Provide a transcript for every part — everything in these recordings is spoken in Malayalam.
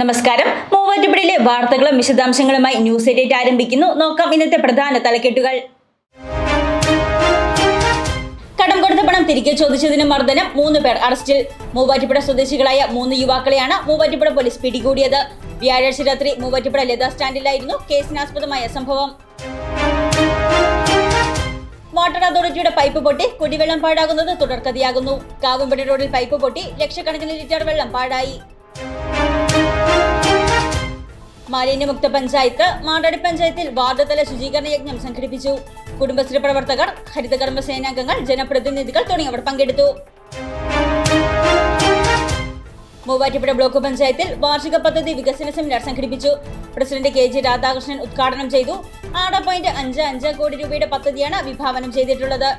നമസ്കാരം. മൂവാറ്റുപുഴയിലെ വാർത്തകളും വിശദാംശങ്ങളുമായി ന്യൂസ് 88 ആരംഭിക്കുന്നു. നോക്കാം ഇന്നത്തെ പ്രധാന തലക്കെട്ടുകൾ. കടം കൊടുത്ത പണം തിരികെ ചോദിച്ചതിന് മർദ്ദനം, 3 പേർ അറസ്റ്റിൽ. മൂവാറ്റുപുഴ സ്വദേശികളായ 3 യുവാക്കളെയാണ് മൂവാറ്റുപുഴ പോലീസ് പിടികൂടിയത്. വ്യാഴാഴ്ച രാത്രി മൂവാറ്റുപുഴ ലതാ സ്റ്റാൻഡിലായിരുന്നു കേസിനാസ്പദമായ സംഭവം. വാട്ടർ അതോറിറ്റിയുടെ പൈപ്പ് പൊട്ടി കുടിവെള്ളം പാഴാകുന്നത് തുടർക്കഥയാകുന്നു. കാവുംപടി റോഡിൽ പൈപ്പ് പൊട്ടി ലക്ഷക്കണക്കിന് ലിറ്റർ വെള്ളം പാഴായി. മാലിന്യമുക്ത പഞ്ചായത്ത് മാടാടി പഞ്ചായത്തിൽ വാർഡ് തല ശുചീകരണ യജ്ഞം സംഘടിപ്പിച്ചു. കുടുംബശ്രീ പ്രവർത്തകർ, ഹരിതകർമ്മ സേനാംഗങ്ങൾ, ജനപ്രതിനിധികൾ തുടങ്ങിയവർ പങ്കെടുത്തു. മൂവാറ്റുപുഴ ബ്ലോക്ക് പഞ്ചായത്തിൽ വാർഷിക പദ്ധതി വികസന സെമിനാർ സംഘടിപ്പിച്ചു. പ്രസിഡന്റ് KG രാധാകൃഷ്ണൻ ഉദ്ഘാടനം ചെയ്തു. 6.55 കോടി രൂപയുടെ പദ്ധതിയാണ് വിഭാവനം ചെയ്തിട്ടുള്ളത്.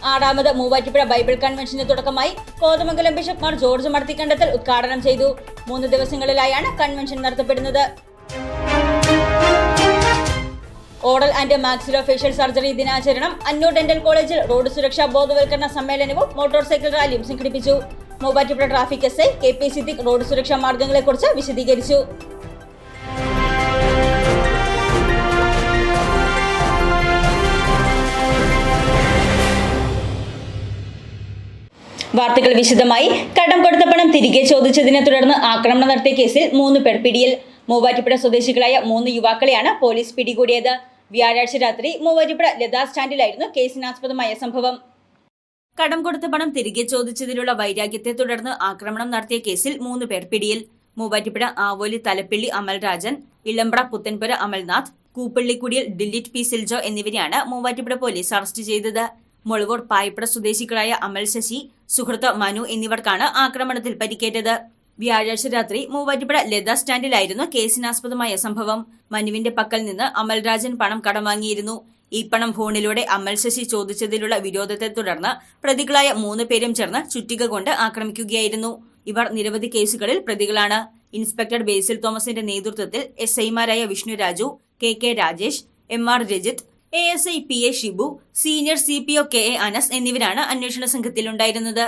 6ാമത് മൂവാറ്റുപുഴ ബൈബിൾ കൺവെൻഷന് തുടക്കമായി. കോതമംഗലം ബിഷപ്പ് മാർ ജോർജ് മർത്തിക്കണ്ടത്തിൽ ഉദ്ഘാടനം ചെയ്തു. 3 ദിവസങ്ങളിലായാണ് കൺവെൻഷൻ നടത്തപ്പെടുന്നത്. ഓറൽ ആൻഡ് മാക്സിലോഫേഷ്യൽ സർജറി ദിനാചരണം, അന്നൂർ ഡെന്റൽ കോളേജിൽ റോഡ് സുരക്ഷാ ബോധവൽക്കരണ സമ്മേളനവും മോട്ടോർ സൈക്കിൾ റാലിയും സംഘടിപ്പിച്ചു. Muvattupuzha traffic SI KP Siddique road സുരക്ഷാ മാർഗങ്ങളെക്കുറിച്ച് വിശദീകരിച്ചു. വാർത്തകൾ വിശദമായി. കടം കൊടുത്ത പണം തിരികെ ചോദിച്ചതിനെ തുടർന്ന് ആക്രമണം നടത്തിയ കേസിൽ 3 പേർ പിടിയിൽ. മൂവാറ്റുപുഴ സ്വദേശികളായ 3 യുവാക്കളെയാണ് പോലീസ് പിടികൂടിയത്. വ്യാഴാഴ്ച രാത്രി മൂവാറ്റുപുഴ ലതാ സ്റ്റാൻഡിലായിരുന്നു കേസിനാസ്പദമായ സംഭവം. കടം കൊടുത്ത പണം തിരികെ ചോദിച്ചതിലുള്ള വൈരാഗ്യത്തെ തുടർന്ന് ആക്രമണം നടത്തിയ കേസിൽ 3 പേർ പിടിയിൽ. മൂവാറ്റുപുഴ ആവോലി തലപ്പിള്ളി അമൽരാജൻ, ഇളമ്പ്ര പുത്തൻപുര അമൽനാഥ്, കൂപ്പള്ളിക്കുടിയിൽ ഡില്ലിറ്റ് P സിൽജോ എന്നിവരെയാണ് മൂവാറ്റുപുഴ പോലീസ് അറസ്റ്റ് ചെയ്തത്. മുളവൂർ പായിപ്പട സ്വദേശികളായ അമൽ ശശി, സുഹൃത്ത് മനു എന്നിവർക്കാണ് ആക്രമണത്തിൽ പരിക്കേറ്റത്. വ്യാഴാഴ്ച രാത്രി മൂവാറ്റുപുഴ ലതാ സ്റ്റാൻഡിലായിരുന്നു കേസിനാസ്പദമായ സംഭവം. മനുവിന്റെ പക്കൽ നിന്ന് അമൽരാജൻ പണം കടം വാങ്ങിയിരുന്നു. ഈ പണം ഫോണിലൂടെ അമൽ ശശി ചോദിച്ചതിലുള്ള വിരോധത്തെ തുടർന്ന് പ്രതികളായ 3 പേരും ചേർന്ന് ചുറ്റിക കൊണ്ട് ആക്രമിക്കുകയായിരുന്നു. ഇവർ നിരവധി കേസുകളിൽ പ്രതികളാണ്. ഇൻസ്പെക്ടർ ബേസിൽ തോമസിന്റെ നേതൃത്വത്തിൽ SIമാരായ Vishnu Raju, KK Rajesh, MR Rajith, ASI PA Shibu, senior CPO KA Anas എന്നിവരാണ് അന്വേഷണ സംഘത്തിലുണ്ടായിരുന്നത്.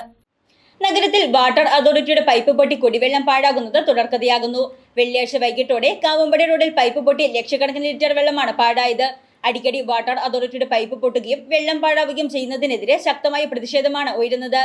നഗരത്തിൽ വാട്ടർ അതോറിറ്റിയുടെ പൈപ്പ് പൊട്ടി കുടിവെള്ളം പാഴാകുന്നത് തുടർക്കഥയാകുന്നു. വെള്ളിയാഴ്ച വൈകിട്ടോടെ കാവുംപടി റോഡിൽ പൈപ്പ് പൊട്ടി ലക്ഷക്കണക്കിന് ലിറ്റർ വെള്ളമാണ് പാഴായത്. അടിക്കടി വാട്ടർ അതോറിറ്റിയുടെ പൈപ്പ് പൊട്ടുകയും വെള്ളം പാഴാവുകയും ചെയ്യുന്നതിനെതിരെ ശക്തമായ പ്രതിഷേധമാണ് ഉയരുന്നത്.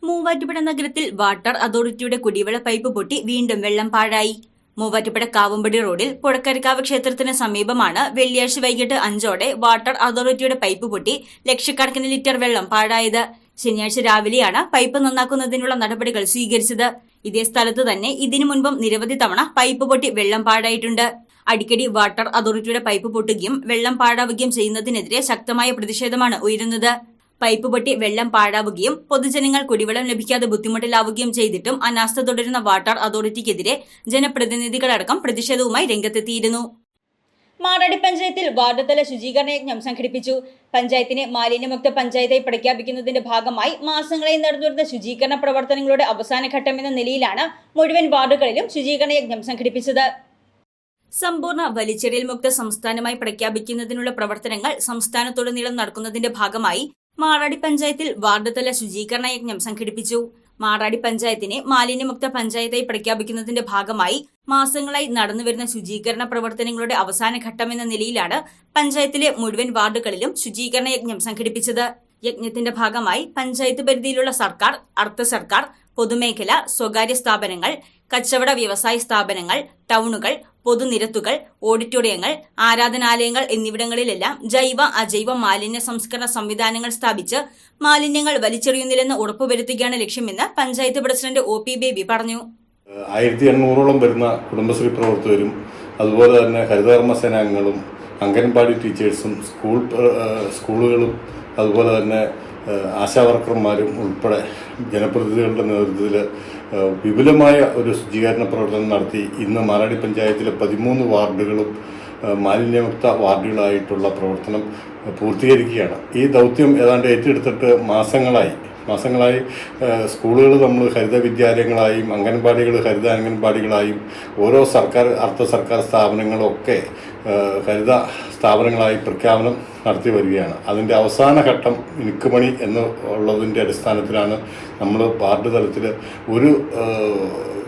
മൂവാറ്റുപുഴ നഗരത്തിൽ വാട്ടർ അതോറിറ്റിയുടെ കുടിവെള്ള പൈപ്പ് പൊട്ടി വീണ്ടും വെള്ളം പാഴായി. മൂവാറ്റുപുഴ കാവുംപടി റോഡിൽ പുഴക്കരക്കാവ് ക്ഷേത്രത്തിന് സമീപമാണ് വെള്ളിയാഴ്ച വൈകിട്ട് 5ഓടെ വാട്ടർ അതോറിറ്റിയുടെ പൈപ്പ് പൊട്ടി ലക്ഷക്കണക്കിന് ലിറ്റർ വെള്ളം പാഴായത്. ശനിയാഴ്ച രാവിലെയാണ് പൈപ്പ് നന്നാക്കുന്നതിനുള്ള നടപടികൾ സ്വീകരിച്ചത്. ഇതേ സ്ഥലത്ത് തന്നെ ഇതിനു മുൻപും നിരവധി തവണ പൈപ്പ് പൊട്ടി വെള്ളം പാഴായിട്ടുണ്ട്. അടിക്കടി വാട്ടർ അതോറിറ്റിയുടെ പൈപ്പ് പൊട്ടുകയും വെള്ളം പാഴാവുകയും ചെയ്യുന്നതിനെതിരെ ശക്തമായ പ്രതിഷേധമാണ് ഉയരുന്നത്. പൈപ്പ് പൊട്ടി വെള്ളം പാഴാവുകയും പൊതുജനങ്ങൾ കുടിവെള്ളം ലഭിക്കാതെ ബുദ്ധിമുട്ടിലാവുകയും ചെയ്തിട്ടും അനാസ്ഥ തുടരുന്ന വാട്ടർ അതോറിറ്റിക്കെതിരെ ജനപ്രതിനിധികളടക്കം പ്രതിഷേധവുമായി രംഗത്തെത്തിയിരുന്നു. മാടാടി പഞ്ചായത്തിൽ വാർഡ് തല ശുചീകരണ യജ്ഞം സംഘടിപ്പിച്ചു. പഞ്ചായത്തിനെ മാലിന്യമുക്ത പഞ്ചായത്തായി പ്രഖ്യാപിക്കുന്നതിന്റെ ഭാഗമായി മാസങ്ങളായി നടന്നുവരുന്ന ശുചീകരണ പ്രവർത്തനങ്ങളുടെ അവസാന ഘട്ടമെന്ന നിലയിലാണ് മുഴുവൻ വാർഡുകളിലും ശുചീകരണ യജ്ഞം സംഘടിപ്പിച്ചത്. സമ്പൂർണ്ണ വലിച്ചെറിയൽ മുക്ത സംസ്ഥാനമായി പ്രഖ്യാപിക്കുന്നതിനുള്ള പ്രവർത്തനങ്ങൾ സംസ്ഥാനത്തുടനീളം നടക്കുന്നതിന്റെ ഭാഗമായി മാടാടി പഞ്ചായത്തിൽ വാർഡ് തല ശുചീകരണ യജ്ഞം സംഘടിപ്പിച്ചു. മാടാടി പഞ്ചായത്തിനെ മാലിന്യമുക്ത പഞ്ചായത്തായി പ്രഖ്യാപിക്കുന്നതിന്റെ ഭാഗമായി മാസങ്ങളായി നടന്നുവരുന്ന ശുചീകരണ പ്രവർത്തനങ്ങളുടെ അവസാന ഘട്ടമെന്ന നിലയിലാണ് പഞ്ചായത്തിലെ മുഴുവൻ വാർഡുകളിലും ശുചീകരണ യജ്ഞം സംഘടിപ്പിച്ചത്. യജ്ഞത്തിന്റെ ഭാഗമായി പഞ്ചായത്ത് പരിധിയിലുള്ള സർക്കാർ, അർദ്ധ സർക്കാർ, പൊതുമേഖല, സ്വകാര്യ സ്ഥാപനങ്ങൾ, കച്ചവട വ്യവസായ സ്ഥാപനങ്ങൾ, ടൗണുകൾ, പൊതുനിരത്തുകൾ, ഓഡിറ്റോറിയങ്ങൾ, ആരാധനാലയങ്ങൾ എന്നിവിടങ്ങളിലെല്ലാം ജൈവ അജൈവ മാലിന്യ സംസ്കരണ സംവിധാനങ്ങൾ സ്ഥാപിച്ച് മാലിന്യങ്ങൾ വലിച്ചെറിയുന്നില്ലെന്ന് ഉറപ്പുവരുത്തുകയാണ് ലക്ഷ്യമെന്ന് പഞ്ചായത്ത് പ്രസിഡന്റ് OP ബേബി പറഞ്ഞു. 1800ഓളം വരുന്ന കുടുംബശ്രീ പ്രവർത്തകരും അതുപോലെ തന്നെ ഹരിതകർമ്മ സേനാംഗങ്ങളും അംഗൻവാടി ടീച്ചേഴ്സും സ്കൂളുകളും അതുപോലെ തന്നെ ആശാവർക്കർമാരും ഉൾപ്പെടെ ജനപ്രതിനിധികളുടെ നേതൃത്വത്തിൽ വിപുലമായ ഒരു ശുചീകരണ പ്രവർത്തനം നടത്തി. ഇന്ന് മാടാടി പഞ്ചായത്തിലെ 13 വാർഡുകളും മാലിന്യമുക്ത വാർഡുകളായിട്ടുള്ള പ്രവർത്തനം പൂർത്തീകരിക്കുകയാണ്. ഈ ദൗത്യം ഏതാണ്ട് ഏറ്റെടുത്തിട്ട് മാസങ്ങളായി. മാസങ്ങളായി സ്കൂളുകൾ നമ്മൾ ഹരിത വിദ്യാലയങ്ങളായും അംഗൻവാടികൾ ഹരിത അംഗൻവാടികളായും ഓരോ അർദ്ധ സർക്കാർ സ്ഥാപനങ്ങളൊക്കെ ഹരിത സ്ഥാപനങ്ങളായി പ്രഖ്യാപനം നടത്തി വരികയാണ്. അതിൻ്റെ അവസാന ഘട്ടം മിനുക്കുമണി എന്നുള്ളതിൻ്റെ അടിസ്ഥാനത്തിലാണ് നമ്മൾ വാർഡ് തലത്തിൽ ഒരു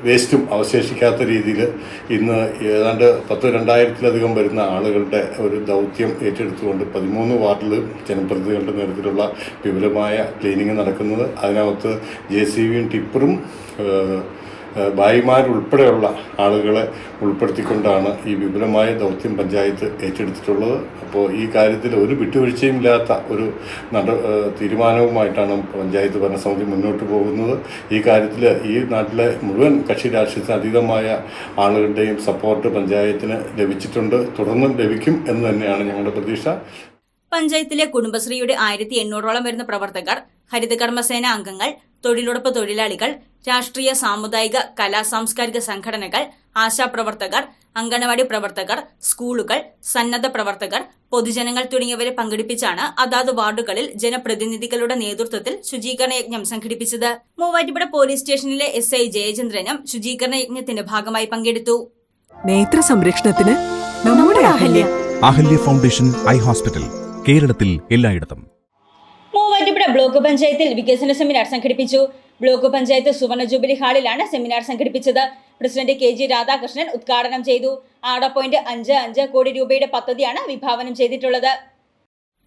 വേസ്റ്റും അവശേഷിക്കാത്ത രീതിയിൽ ഇന്ന് ഏതാണ്ട് 2,000-ലധികം വരുന്ന ആളുകളുടെ ഒരു ദൗത്യം ഏറ്റെടുത്തുകൊണ്ട് 13 വാർഡിൽ ജനപ്രതിനിധികളുടെ നേതൃത്വത്തിലുള്ള വിപുലമായ ക്ലീനിങ് നടക്കുന്നത്. അതിനകത്ത് JCBയും ടിപ്പറും ഭായിമാരുൾപ്പെടെയുള്ള ആളുകളെ ഉൾപ്പെടുത്തിക്കൊണ്ടാണ് ഈ വിപുലമായ ദൗത്യം പഞ്ചായത്ത് ഏറ്റെടുത്തിട്ടുള്ളത്. അപ്പോൾ ഈ കാര്യത്തിൽ ഒരു വിട്ടുവീഴ്ചയും ഇല്ലാത്ത ഒരു തീരുമാനവുമായിട്ടാണ് പഞ്ചായത്ത് ഭരണസമിതി മുന്നോട്ട് പോകുന്നത്. ഈ കാര്യത്തിൽ ഈ നാട്ടിലെ മുഴുവൻ കക്ഷി രാഷ്ട്രീയത്തിന് അതീതമായ ആളുകളുടെയും സപ്പോർട്ട് പഞ്ചായത്തിന് ലഭിച്ചിട്ടുണ്ട്, തുടർന്നും ലഭിക്കും എന്ന് തന്നെയാണ് ഞങ്ങളുടെ പ്രതീക്ഷ. പഞ്ചായത്തിലെ കുടുംബശ്രീയുടെ 1,800ഓളം വരുന്ന പ്രവർത്തകർ, ഹരിതകർമ്മസേന അംഗങ്ങൾ, തൊഴിലുറപ്പ് തൊഴിലാളികൾ, രാഷ്ട്രീയ സാമുദായിക കലാ സാംസ്കാരിക സംഘടനകൾ, ആശാപ്രവർത്തകർ, അങ്കണവാടി പ്രവർത്തകർ, സ്കൂളുകൾ, സന്നദ്ധ പ്രവർത്തകർ, പൊതുജനങ്ങൾ തുടങ്ങിയവരെ പങ്കെടുപ്പിച്ചാണ് അതാത് വാർഡുകളിൽ ജനപ്രതിനിധികളുടെ നേതൃത്വത്തിൽ ശുചീകരണ യജ്ഞം സംഘടിപ്പിച്ചത്. മൂവാറ്റുപുഴ പോലീസ് സ്റ്റേഷനിലെ SI ജയചന്ദ്രനും ശുചീകരണ യജ്ഞത്തിന്റെ ഭാഗമായി പങ്കെടുത്തു. നേത്ര സംരക്ഷണത്തിന് നമ്മുടെ അഹല്യ ഫൗണ്ടേഷൻ ഐ ഹോസ്പിറ്റൽ, കേരളത്തിൽ എല്ലായിടത്തും. മൂവാറ്റുപുഴ ബ്ലോക്ക് പഞ്ചായത്തിൽ വികസന സെമിനാർ സംഘടിപ്പിച്ചു. ബ്ലോക്ക് പഞ്ചായത്ത് സുവർണ ജൂബിലി ഹാളിലാണ് സെമിനാർ സംഘടിപ്പിച്ചത്. പ്രസിഡന്റ് KG രാധാകൃഷ്ണൻ ഉദ്ഘാടനം ചെയ്തു. 6.55 കോടി രൂപയുടെ പദ്ധതിയാണ് വിഭാവനം ചെയ്തിട്ടുള്ളത്.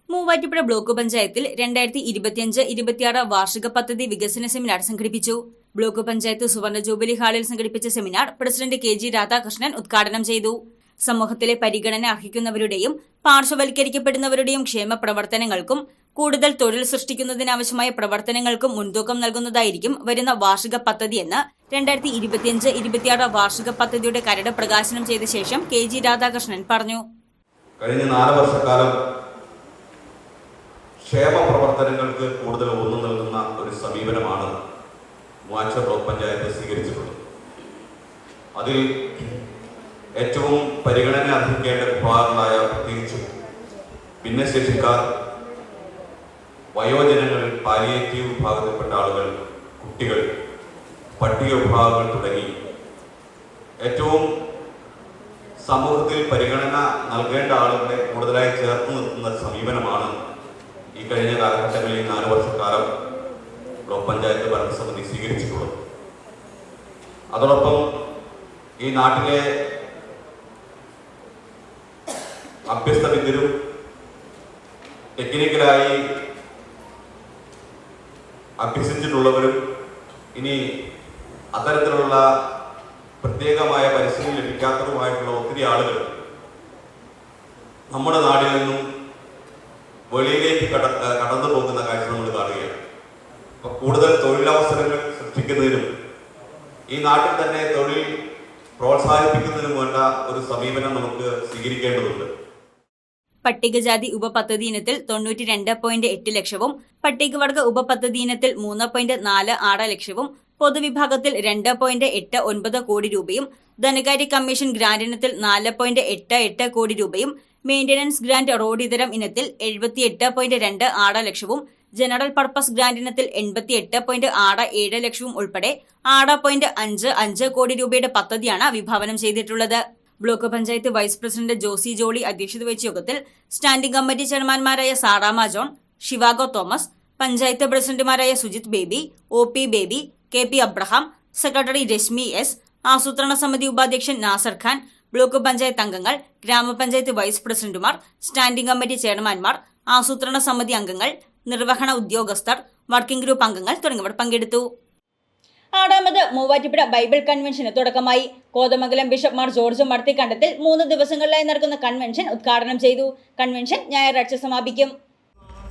മൂവാറ്റുപുഴ ബ്ലോക്ക് പഞ്ചായത്തിൽ 2025-26 വാർഷിക പദ്ധതി വികസന സെമിനാർ സംഘടിപ്പിച്ചു. ബ്ലോക്ക് പഞ്ചായത്ത് സുവർണ ജൂബിലി ഹാളിൽ സംഘടിപ്പിച്ച സെമിനാർ പ്രസിഡന്റ് KG രാധാകൃഷ്ണൻ ഉദ്ഘാടനം ചെയ്തു. സമൂഹത്തിലെ പരിഗണന അർഹിക്കുന്നവരുടെയും പാർശ്വവൽക്കരിക്കപ്പെടുന്നവരുടെയും ക്ഷേമ പ്രവർത്തനങ്ങൾക്കും കൂടുതൽ തൊഴിൽ സൃഷ്ടിക്കുന്നതിനാവശ്യമായ പ്രവർത്തനങ്ങൾക്കും മുൻതൂക്കം നൽകുന്നതായിരിക്കും വരുന്ന വാർഷിക പദ്ധതിയെന്ന് 2025-26 വാർഷിക പദ്ധതിയുടെ കരട് പ്രകാശനം ചെയ്ത ശേഷം KG രാധാകൃഷ്ണൻ പറഞ്ഞു. കഴിഞ്ഞ 4 വർഷക്കാലം ക്ഷേമ പ്രവർത്തനങ്ങൾക്ക് കൂടുതൽ ഊന്നൽ നൽകുന്ന ഒരു സമീപനമാണ് മൂവാറ്റുപുഴ ബ്ലോക്ക് പഞ്ചായത്ത് സ്വീകരിച്ചിട്ടുള്ളത്. അതിൽ ഏറ്റവും പരിഗണന അർഹിക്കേണ്ട വിഭാഗങ്ങളായ പ്രത്യേകിച്ചും ഭിന്നശേഷിക്കാർ, വയോജനങ്ങൾ, പാലിയേറ്റീവ് വിഭാഗത്തിൽപ്പെട്ട ആളുകൾ, കുട്ടികൾ, പട്ടിക വിഭാഗങ്ങൾ തുടങ്ങി ഏറ്റവും സമൂഹത്തിൽ പരിഗണന നൽകേണ്ട ആളുകളെ കൂടുതലായി ചേർത്ത് നിർത്തുന്ന സമീപനമാണ് ഈ കഴിഞ്ഞ കാലഘട്ടങ്ങളിൽ 4 വർഷക്കാലം ബ്ലോക്ക് പഞ്ചായത്ത് ഭരണസമിതി സ്വീകരിച്ചിട്ടുള്ളത്. അതോടൊപ്പം ഈ നാട്ടിലെ അഭ്യസ്ത വിദ്യരും ടെക്നിക്കലായി അഭ്യസിച്ചിട്ടുള്ളവരും ഇനി അത്തരത്തിലുള്ള പ്രത്യേകമായ പരിശീലനം ലഭിക്കാത്തതുമായിട്ടുള്ള ഒത്തിരി ആളുകൾ നമ്മുടെ നാട്ടിൽ നിന്നും വെളിയിലേക്ക് കടന്നു പോകുന്ന കാഴ്ച നമ്മൾ കാണുകയാണ്. അപ്പൊ കൂടുതൽ തൊഴിലവസരങ്ങൾ സൃഷ്ടിക്കുന്നതിനും ഈ നാട്ടിൽ തന്നെ തൊഴിൽ പ്രോത്സാഹിപ്പിക്കുന്നതിനും വേണ്ട ഒരു സമീപനം നമുക്ക് സ്വീകരിക്കേണ്ടതുണ്ട്. പട്ടികജാതി ഉപപദ്ധതി ഇനത്തിൽ 92.8 ലക്ഷവും, പട്ടികവർഗ ഉപപദ്ധതി ഇനത്തിൽ 3.46 ലക്ഷവും, പൊതുവിഭാഗത്തിൽ 2.89 കോടി രൂപയും, ധനകാര്യ കമ്മീഷൻ ഗ്രാന്റ് ഇനത്തിൽ 4.88 കോടി രൂപയും, മെയിന്റനൻസ് ഗ്രാന്റ് റോഡ് ഇതരം ഇനത്തിൽ 78.26 ലക്ഷവും, ജനറൽ പർപ്പസ് ഗ്രാന്റ് ഇനത്തിൽ 88.67 ലക്ഷവും ഉൾപ്പെടെ 6.55 കോടി രൂപയുടെ പദ്ധതിയാണ് വിഭാവനം ചെയ്തിട്ടുള്ളത്. Block panchayat vice president Josy Jolly അധ്യക്ഷത വഹിച്ച യോഗത്തിൽ സ്റ്റാൻഡിംഗ് കമ്മിറ്റി ചെയർമാൻമാരായ സാറാമ ജോൺ, ഷിവാഗോ തോമസ്, പഞ്ചായത്ത് പ്രസിഡന്റുമാരായ Sujith Baby, OP Baby, KP Abraham, secretary Reshmi S, ആസൂത്രണ സമിതി ഉപാധ്യക്ഷൻ നാസർ ഖാൻ, ബ്ലോക്ക് പഞ്ചായത്ത് അംഗങ്ങൾ, ഗ്രാമപഞ്ചായത്ത് വൈസ് പ്രസിഡന്റുമാർ, സ്റ്റാൻഡിംഗ് കമ്മിറ്റി ചെയർമാൻമാർ, ആസൂത്രണ സമിതി അംഗങ്ങൾ, നിർവഹണ ഉദ്യോഗസ്ഥർ, വർക്കിംഗ് ഗ്രൂപ്പ് അംഗങ്ങൾ തുടങ്ങിയവർ പങ്കെടുത്തു. 6ാമത് മൂവാറ്റുപുഴ ബൈബിൾ കൺവെൻഷന് തുടക്കമായി. കോതമംഗലം ബിഷപ്പ് മാർ ജോർജ് മർത്തിക്കണ്ടത്തിൽ 3 ദിവസങ്ങളിലായി നടക്കുന്ന കൺവെൻഷൻ ഉദ്ഘാടനം ചെയ്തു. കൺവെൻഷൻ ഞായറാഴ്ച സമാപിക്കും.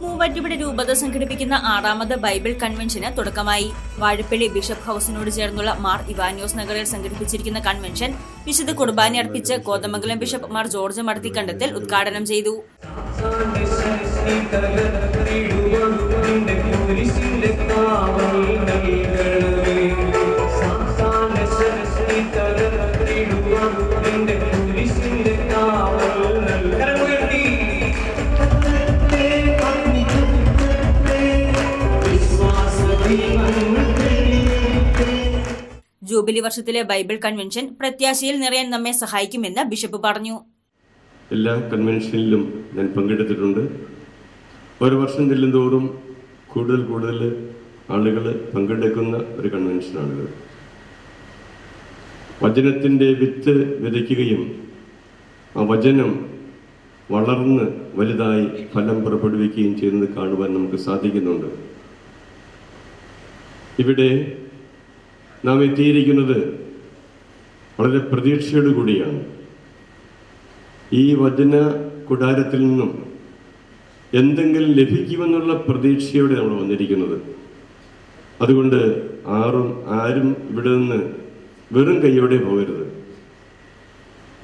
മൂവാറ്റുപുഴ രൂപത സംഘടിപ്പിക്കുന്ന 6ാമത് ബൈബിൾ കൺവെൻഷന് തുടക്കമായി. വാഴപ്പള്ളി ബിഷപ്പ് ഹൌസിനോട് ചേർന്നുള്ള മാർ ഇവാനിയോസ് നഗറിൽ സംഘടിപ്പിച്ചിരിക്കുന്ന കൺവെൻഷൻ വിശുദ്ധ കുർബാന അർപ്പിച്ച് കോതമംഗലം ബിഷപ്പ് മാർ ജോർജ് മർത്തിക്കണ്ടത്തിൽ ഉദ്ഘാടനം ചെയ്തു. ജൂബിലി വർഷത്തിലെ ബൈബിൾ കൺവെൻഷൻ പ്രത്യാശയിൽ നിറയാൻ നമ്മെ സഹായിക്കുമെന്ന് ബിഷപ്പ് പറഞ്ഞു. എല്ലാ കൺവെൻഷനിലും ഞാൻ പങ്കെടുത്തിട്ടുണ്ട്. ഒരു വർഷം ചെല്ലുന്തോറും കൂടുതൽ ആളുകൾ പങ്കെടുക്കുന്ന ഒരു കൺവെൻഷനാണിത്. വചനത്തിൻ്റെ വിത്ത് വിതയ്ക്കുകയും ആ വചനം വളർന്ന് വലുതായി ഫലം പുറപ്പെടുവിക്കുകയും ചെയ്യുന്നത് കാണുവാൻ നമുക്ക് സാധിക്കുന്നുണ്ട്. ഇവിടെ നാം എത്തിയിരിക്കുന്നത് വളരെ പ്രതീക്ഷയോടു കൂടിയാണ്. ഈ വചന കൂടാരത്തിൽ നിന്നും എന്തെങ്കിലും ലഭിക്കുമെന്നുള്ള പ്രതീക്ഷയോടെ നമ്മൾ വന്നിരിക്കുന്നത്. അതുകൊണ്ട് ആരും ഇവിടെ നിന്ന് വെറും കൈയോടെ പോകരുത്.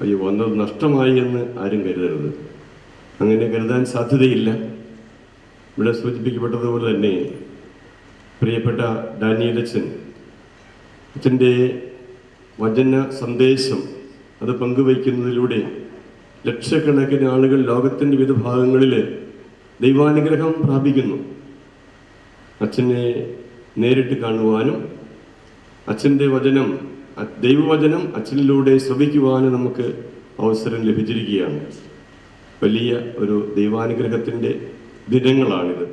അയ്യോ വന്നത് നഷ്ടമായി എന്ന് ആരും കരുതരുത്. അങ്ങനെ കരുതാൻ സാധ്യതയില്ല. ഇവിടെ സൂചിപ്പിക്കപ്പെട്ടതുപോലെ തന്നെ പ്രിയപ്പെട്ട ഡാനിയേൽ അച്ഛൻ്റെ വചന സന്ദേശം അത് പങ്കുവയ്ക്കുന്നതിലൂടെ ലക്ഷക്കണക്കിന് ആളുകൾ ലോകത്തിൻ്റെ വിവിധ ഭാഗങ്ങളിൽ ദൈവാനുഗ്രഹം പ്രാപിക്കുന്നു. അച്ഛനെ നേരിട്ട് കാണുവാനും അച്ഛൻ്റെ വചനം ദൈവവചനം അച്ഛനിലൂടെ ശ്രവിക്കുവാനും നമുക്ക് അവസരം ലഭിച്ചിരിക്കുകയാണ്. വലിയ ഒരു ദൈവാനുഗ്രഹത്തിൻ്റെ ദിനങ്ങളാണിത്.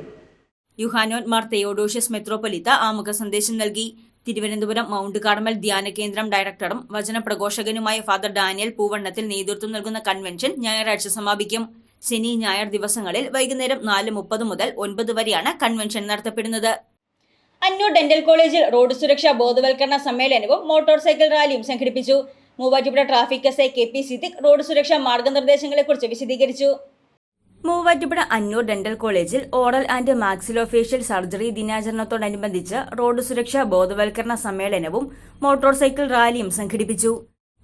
യുഹാനോൻ മാർ തെയോഡോഷ്യസ് മെത്രോപൊലിത്ത ആമുഖ സന്ദേശം നൽകി. തിരുവനന്തപുരം മൗണ്ട് കാർമൽ ധ്യാന കേന്ദ്രം ഡയറക്ടറും വചനപ്രഘോഷകനുമായ ഫാദർ ഡാനിയൽ പൂവണ്ണത്തിൽ നേതൃത്വം നൽകുന്ന കൺവെൻഷൻ ഞായറാഴ്ച സമാപിക്കും. ശനി ഞായർ ദിവസങ്ങളിൽ വൈകുന്നേരം 4:30 മുതൽ 9 വരെയാണ് കൺവെൻഷൻ നടത്തപ്പെടുന്നത്. അന്നൂർ ഡെന്റൽ കോളേജിൽ റോഡ് സുരക്ഷാ ബോധവൽക്കരണ സമ്മേളനവും മോട്ടോർ സൈക്കിൾ റാലിയും സംഘടിപ്പിച്ചു. Muvattupuzha traffic SI KP Siddique road സുരക്ഷാ മാർഗനിർദ്ദേശങ്ങളെക്കുറിച്ച് വിശദീകരിച്ചു. മൂവാറ്റുപുഴ അന്നൂർ ഡെന്റൽ കോളേജിൽ ഓറൽ ആൻഡ് മാക്സിലോഫേഷ്യൽ സർജറി ദിനാചരണത്തോടനുബന്ധിച്ച് റോഡ് സുരക്ഷാ ബോധവൽക്കരണ സമ്മേളനവും മോട്ടോർ സൈക്കിൾ റാലിയും സംഘടിപ്പിച്ചു.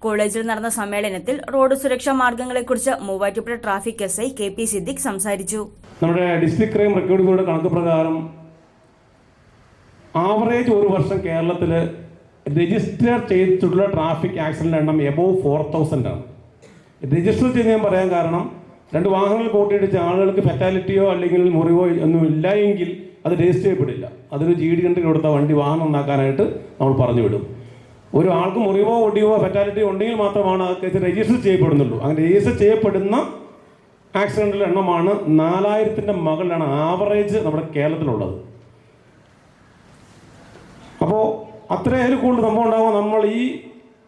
കോളേജിൽ നടന്ന സമ്മേളനത്തിൽ റോഡ് സുരക്ഷാ മാർഗങ്ങളെക്കുറിച്ച് Muvattupuzha traffic SI KP Siddique സംസാരിച്ചു. നമ്മുടെ ഡിസ്ട്രിക്ട് ക്രൈം റെക്കോർഡുകളുടെ കണക്ക് പ്രകാരം ആവറേജ് ഒരു വർഷം കേരളത്തിൽ രജിസ്റ്റർ ചെയ്തിട്ടുള്ള ട്രാഫിക് ആക്സിഡൻ്റ് എണ്ണം എബോവ് 4000 ആണ്. രജിസ്റ്റർ ചെയ്ത് ഞാൻ പറയാൻ കാരണം 2 വാഹനങ്ങൾ കൂട്ടിയിടിച്ച ആളുകൾക്ക് ഫെറ്റാലിറ്റിയോ അല്ലെങ്കിൽ മുറിവോ ഒന്നും ഇല്ല എങ്കിൽ അത് രജിസ്റ്റർ ചെയ്യപ്പെടില്ല. അതൊരു GD കണ്ടിന് കൊടുത്ത വണ്ടി വാഹനം ഉണ്ടാക്കാനായിട്ട് നമ്മൾ പറഞ്ഞു വിടും. ഒരു ആൾക്ക് മുറിവോ ഒടിവോ ഫെറ്റാലിറ്റിയോ ഉണ്ടെങ്കിൽ മാത്രമാണ് ആ കേസ് രജിസ്റ്റർ ചെയ്യപ്പെടുന്നുള്ളൂ. അങ്ങനെ രജിസ്റ്റർ ചെയ്യപ്പെടുന്ന ആക്സിഡൻറ്റിൻ്റെ എണ്ണമാണ് 4000-ൻ്റെ മുകളിലാണ് ആവറേജ് നമ്മുടെ കേരളത്തിലുള്ളത്. അപ്പോൾ അത്രയും കൂടുതൽ സംഭവം ഉണ്ടാകുമ്പോൾ നമ്മൾ ഈ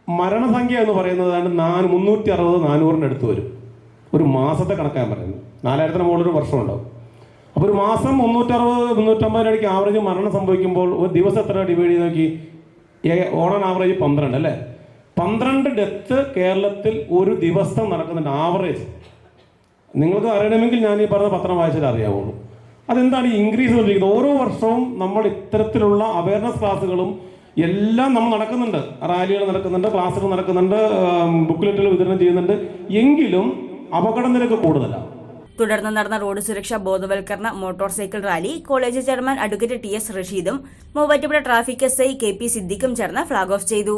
മരണസംഖ്യ എന്ന് പറയുന്നത് 360-400 അടുത്ത് വരും. ഒരു മാസത്തെ കണക്കാൻ പറയുന്നത് 4000-ന് മുകളിലൊരു വർഷം ഉണ്ടാവും. അപ്പോൾ ഒരു മാസം 360-350 ഇടയ്ക്ക് ആവറേജ് മരണം സംഭവിക്കുമ്പോൾ ഒരു ദിവസം എത്ര ഡിവൈഡ് ചെയ്ത് നോക്കി, ഓൺ ആവറേജ് 12 അല്ലേ? 12 ഡെത്ത് കേരളത്തിൽ ഒരു ദിവസം നടക്കുന്നുണ്ട് ആവറേജ്. നിങ്ങൾക്ക് അറിയണമെങ്കിൽ ഞാൻ ഈ പറഞ്ഞ പത്രം വായിച്ചാൽ അറിയാവുള്ളൂ. അതെന്താണ് ഈ ഇൻക്രീസ് ചെയ്തിരിക്കുന്നത്? ഓരോ വർഷവും നമ്മൾ ഇത്തരത്തിലുള്ള അവയർനെസ് ക്ലാസ്സുകളും എല്ലാം നമ്മൾ നടക്കുന്നുണ്ട്, റാലികൾ നടക്കുന്നുണ്ട്, ക്ലാസ്സുകൾ നടക്കുന്നുണ്ട്, ബുക്ക്ലെറ്റുകൾ വിതരണം ചെയ്യുന്നുണ്ട്. എങ്കിലും അപകട നിരക്ക് കൂടുതലാണ്. തുടർന്ന് നടന്ന റോഡ് സുരക്ഷാ ബോധവൽക്കരണ motorcycle rally college chairman advocate TS റഷീദും മൂവാറ്റുപുഴ ട്രാഫിക് എസ്ഐ KP സിദ്ദിഖും ചേർന്ന് ഫ്ളാഗ് ഓഫ് ചെയ്തു.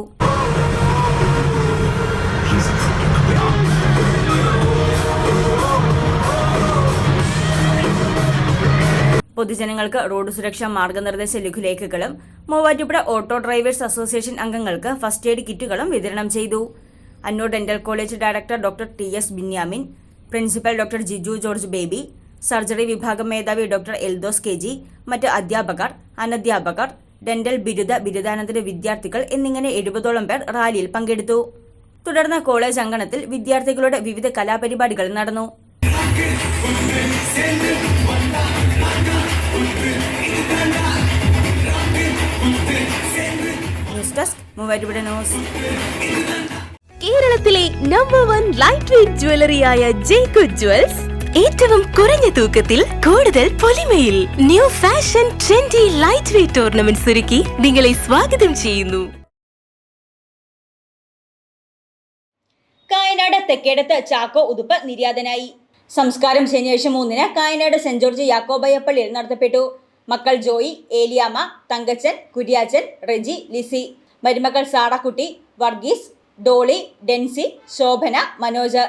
പൊതുജനങ്ങൾക്ക് റോഡ് സുരക്ഷാ മാർഗനിർദ്ദേശ ലഘുലേഖകളും മൂവാറ്റുപുഴ ഓട്ടോ ഡ്രൈവേഴ്സ് അസോസിയേഷൻ അംഗങ്ങൾക്ക് ഫസ്റ്റ് എയ്ഡ് കിറ്റുകളും വിതരണം ചെയ്തു. Annoor dental college director doctor TS Binyamin, principal doctor Jiju George Baby, surgery വിഭാഗം മേധാവി ഡോക്ടർ എൽദോസ് KG, മറ്റ് അധ്യാപകർ, അനധ്യാപകർ, ഡെന്റൽ ബിരുദാനന്തര വിദ്യാർത്ഥികൾ എന്നിങ്ങനെ 70ഓളം പേർ റാലിയിൽ പങ്കെടുത്തു. തുടർന്ന് കോളേജ് അങ്കണത്തിൽ വിദ്യാർത്ഥികളുടെ വിവിധ കലാപരിപാടികൾ നടന്നു. News desk Muvattupuzha news. കേരളത്തിലെ നമ്പർ 1 ലൈറ്റ് വെയ്റ്റ് ജ്വല്ലറിയായ ജേക്കോ ജ്വൽസ് ഏറ്റവും കുറഞ്ഞ തൂക്കത്തിൽ കൂടുതൽ പൊലിമയിൽ new fashion trendy light weight ornaments ഒരുക്കി നിങ്ങളെ സ്വാഗതം ചെയ്യുന്നു. കായനാട് തെക്കേടത്ത് ചാക്കോ ഉതുപ്പ് നിര്യാതനായി. സംസ്കാരം ശനിയാഴ്ച 3-ന് കായനാട് സെന്റ് ജോർജ് യാക്കോബായ പള്ളിയിൽ നടത്തപ്പെട്ടു. മക്കൾ ജോയി, ഏലിയാമ്മ, തങ്കച്ചൻ, കുര്യാച്ചൻ, റെജി, ലിസി. മരുമക്കൾ സാറക്കുട്ടി, വർഗീസ്, ഡോളി, ഡെൻസി, ശോഭന, മനോജ്.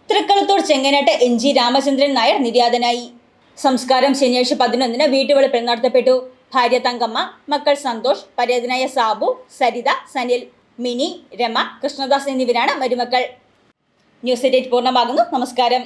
തൃക്കളത്തൂർ ചെങ്ങനാട്ട് NG രാമചന്ദ്രൻ നായർ നിര്യാതനായി. സംസ്കാരം ശനിയാഴ്ച 11-ന് വീട്ടുവളപ്പിൽ നടത്തപ്പെട്ടു. ഭാര്യ തങ്കമ്മ, മക്കൾ സന്തോഷ്, പരേതനായ സാബു, സരിത, സനിൽ, മിനി, രമ, കൃഷ്ണദാസ് എന്നിവരാണ് മരുമക്കൾ. ന്യൂസ് 8 പൂർണ്ണമാകുന്നു. നമസ്കാരം.